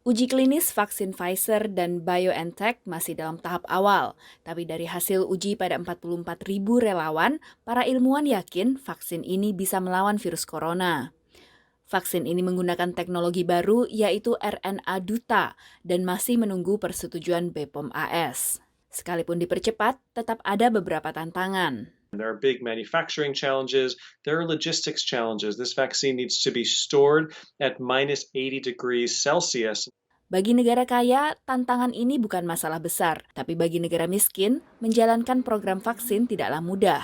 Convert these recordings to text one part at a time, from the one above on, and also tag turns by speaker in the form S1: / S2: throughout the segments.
S1: Uji klinis vaksin Pfizer dan BioNTech masih dalam tahap awal, tapi dari hasil uji pada 44.000 relawan, para ilmuwan yakin vaksin ini bisa melawan virus corona. Vaksin ini menggunakan teknologi baru yaitu RNA duta dan masih menunggu persetujuan BPOM AS. Sekalipun dipercepat, tetap ada beberapa tantangan.
S2: There are big manufacturing challenges. There are logistics challenges. This vaccine needs to be stored at minus 80 degrees Celsius.
S1: Bagi negara kaya, tantangan ini bukan masalah besar, tapi bagi negara miskin, menjalankan program vaksin tidaklah mudah.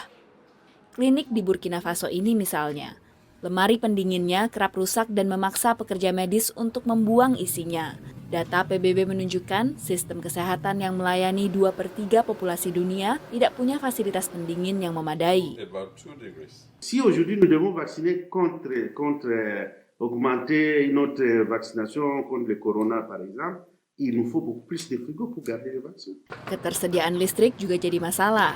S1: Klinik di Burkina Faso ini misalnya, lemari pendinginnya kerap rusak dan memaksa pekerja medis untuk membuang isinya. Data PBB menunjukkan sistem kesehatan yang melayani 2/3 populasi dunia tidak punya fasilitas pendingin yang memadai.
S3: Si aujourd'hui nous devons vacciner contre augmenter notre vaccination contre le corona par exemple, il nous faut beaucoup plus de frigo pour garder les vaccins.
S1: Ketersediaan listrik juga jadi masalah.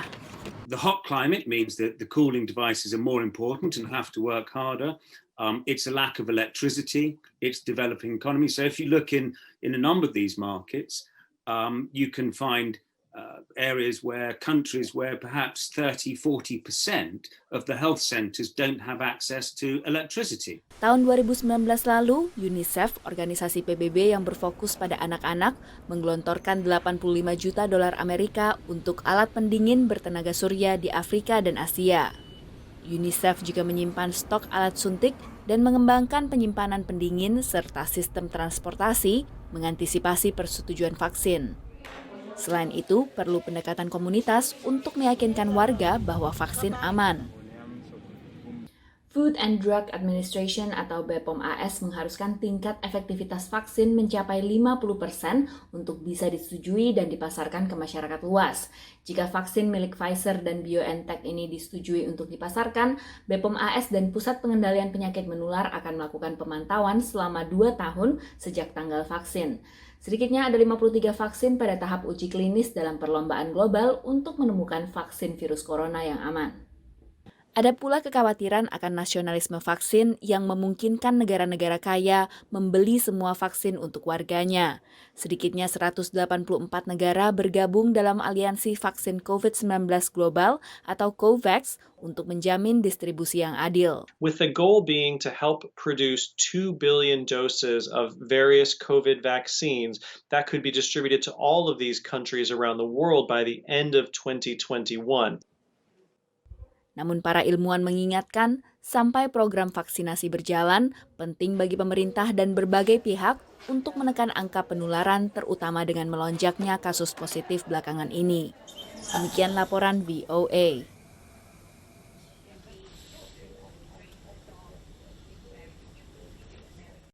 S4: The hot climate means that the cooling devices are more important and have to work harder. It's a lack of electricity. It's developing economy. So if you look in a number of these markets, you can find areas countries where perhaps 30-40% of the health centers don't have access to electricity.
S1: Tahun 2019 lalu, UNICEF, organisasi PBB yang berfokus pada anak-anak, menggelontorkan 85 juta dolar Amerika untuk alat pendingin bertenaga surya di Afrika dan Asia. UNICEF juga menyimpan stok alat suntik dan mengembangkan penyimpanan pendingin serta sistem transportasi mengantisipasi persetujuan vaksin. Selain itu, perlu pendekatan komunitas untuk meyakinkan warga bahwa vaksin aman. Food and Drug Administration atau BPOM AS mengharuskan tingkat efektivitas vaksin mencapai 50% untuk bisa disetujui dan dipasarkan ke masyarakat luas. Jika vaksin milik Pfizer dan BioNTech ini disetujui untuk dipasarkan, BPOM AS dan Pusat Pengendalian Penyakit Menular akan melakukan pemantauan selama 2 tahun sejak tanggal vaksin. Sedikitnya ada 53 vaksin pada tahap uji klinis dalam perlombaan global untuk menemukan vaksin virus corona yang aman. Ada pula kekhawatiran akan nasionalisme vaksin yang memungkinkan negara-negara kaya membeli semua vaksin untuk warganya. Sedikitnya 184 negara bergabung dalam aliansi vaksin COVID-19 global atau COVAX untuk menjamin distribusi yang adil.
S2: With the goal being to help produce 2 billion doses of various COVID vaccines that could be distributed to all of these countries around the world by the end of 2021.
S1: Namun para ilmuwan mengingatkan, sampai program vaksinasi berjalan, penting bagi pemerintah dan berbagai pihak untuk menekan angka penularan terutama dengan melonjaknya kasus positif belakangan ini. Demikian laporan VOA.